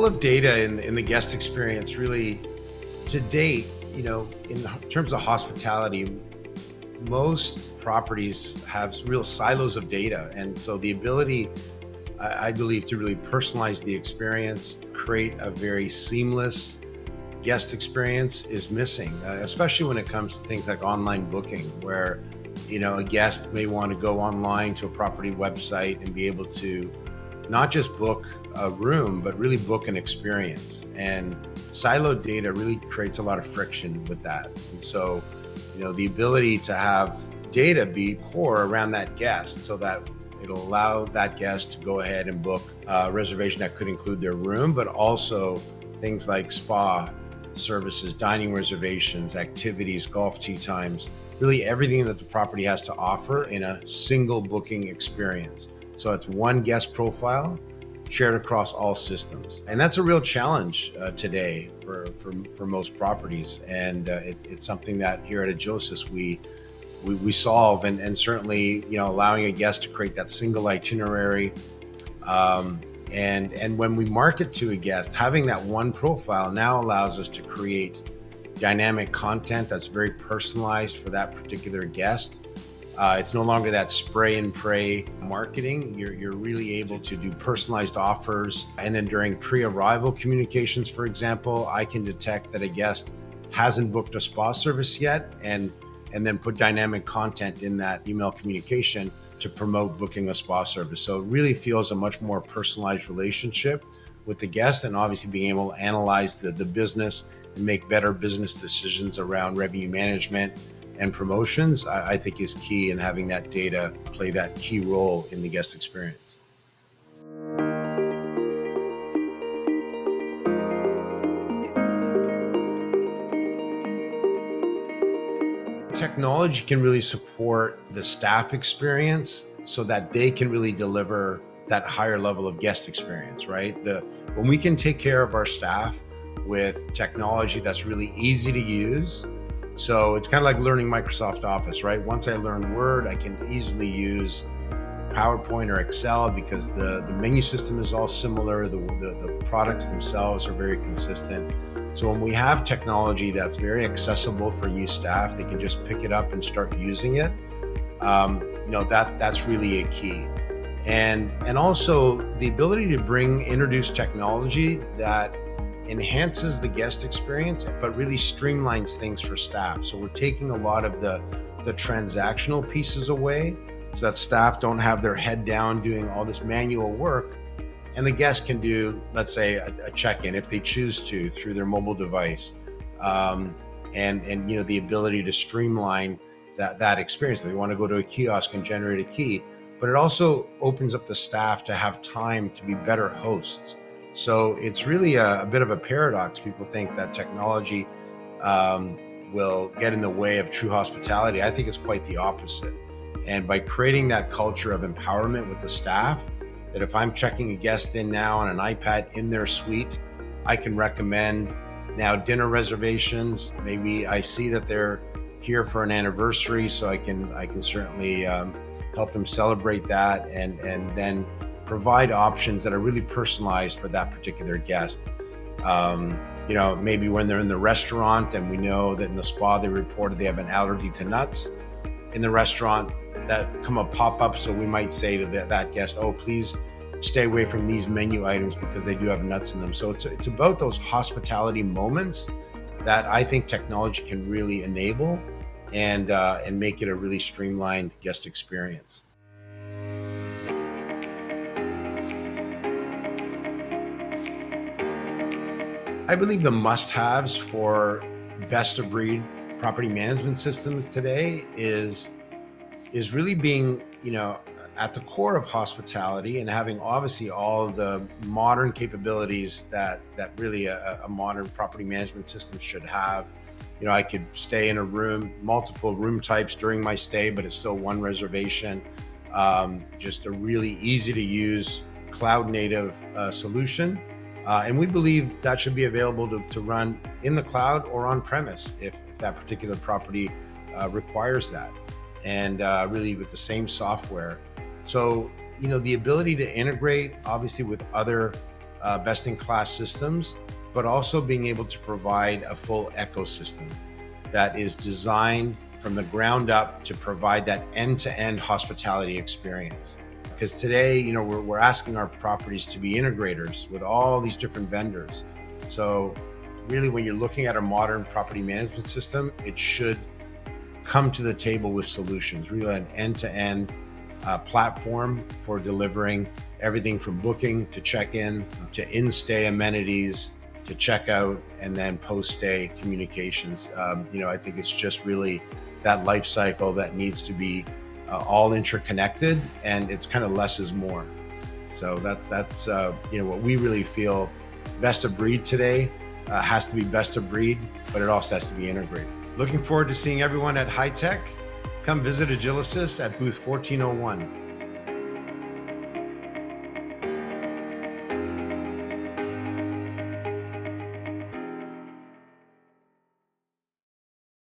of data in the guest experience really, to date, in terms of hospitality, most properties have real silos of data. And so the ability, I believe, to really personalize the experience, create a very seamless guest experience is missing, especially when it comes to things like online booking, where a guest may want to go online to a property website and be able to not just book a room, but really book an experience. And siloed data really creates a lot of friction with that. And so, the ability to have data be core around that guest so that it'll allow that guest to go ahead and book a reservation that could include their room, but also things like spa services, dining reservations, activities, golf tee times, really everything that the property has to offer in a single booking experience. So it's one guest profile shared across all systems. And that's a real challenge today for most properties. And it's something that here at Agilysys we solve, and certainly, allowing a guest to create that single itinerary. And when we market to a guest, having that one profile now allows us to create dynamic content that's very personalized for that particular guest. It's no longer that spray and pray marketing. You're really able to do personalized offers. And then during pre-arrival communications, for example, I can detect that a guest hasn't booked a spa service yet, and then put dynamic content in that email communication to promote booking a spa service. So it really feels a much more personalized relationship with the guest, and obviously being able to analyze the business and make better business decisions around revenue management and promotions, I think is key in having that data play that key role in the guest experience. Technology can really support the staff experience so that they can really deliver that higher level of guest experience, right? When we can take care of our staff with technology that's really easy to use. So it's kind of like learning Microsoft Office, right? Once I learn Word, I can easily use PowerPoint or Excel because the menu system is all similar. The products themselves are very consistent. So when we have technology that's very accessible for new staff, they can just pick it up and start using it. That's really a key. And also the ability to introduce technology that enhances the guest experience, but really streamlines things for staff. So we're taking a lot of the transactional pieces away so that staff don't have their head down doing all this manual work. And the guest can do, let's say, a check-in if they choose to through their mobile device. And the ability to streamline that experience. If they want to go to a kiosk and generate a key, but it also opens up the staff to have time to be better hosts. So it's really a bit of a paradox. People think that technology will get in the way of true hospitality. I think it's quite the opposite. And by creating that culture of empowerment with the staff, that if I'm checking a guest in now on an iPad in their suite, I can recommend now dinner reservations. Maybe I see that they're here for an anniversary, so I can certainly help them celebrate that, and then provide options that are really personalized for that particular guest. Maybe when they're in the restaurant and we know that in the spa they reported they have an allergy to nuts in the restaurant, that come up pop-up. So we might say to that guest, oh, please stay away from these menu items because they do have nuts in them. So it's about those hospitality moments that I think technology can really enable and make it a really streamlined guest experience. I believe the must-haves for best-of-breed property management systems today is really being, at the core of hospitality and having obviously all the modern capabilities that really a modern property management system should have. I could stay in a room, multiple room types during my stay, but it's still one reservation. Just a really easy to use cloud native solution. And we believe that should be available to run in the cloud or on premise if that particular property requires that. And really with the same software. So, the ability to integrate obviously with other best-in-class systems, but also being able to provide a full ecosystem that is designed from the ground up to provide that end-to-end hospitality experience. Because today, we're asking our properties to be integrators with all these different vendors. So really, when you're looking at a modern property management system, it should come to the table with solutions, really an end-to-end platform for delivering everything from booking to check-in to in-stay amenities to checkout and then post-stay communications. I think it's just really that life cycle that needs to be all interconnected, and it's kind of less is more. So that's what we really feel best of breed today has to be best of breed, but it also has to be integrated. Looking forward to seeing everyone at High Tech. Come visit Agilysys at booth 1401.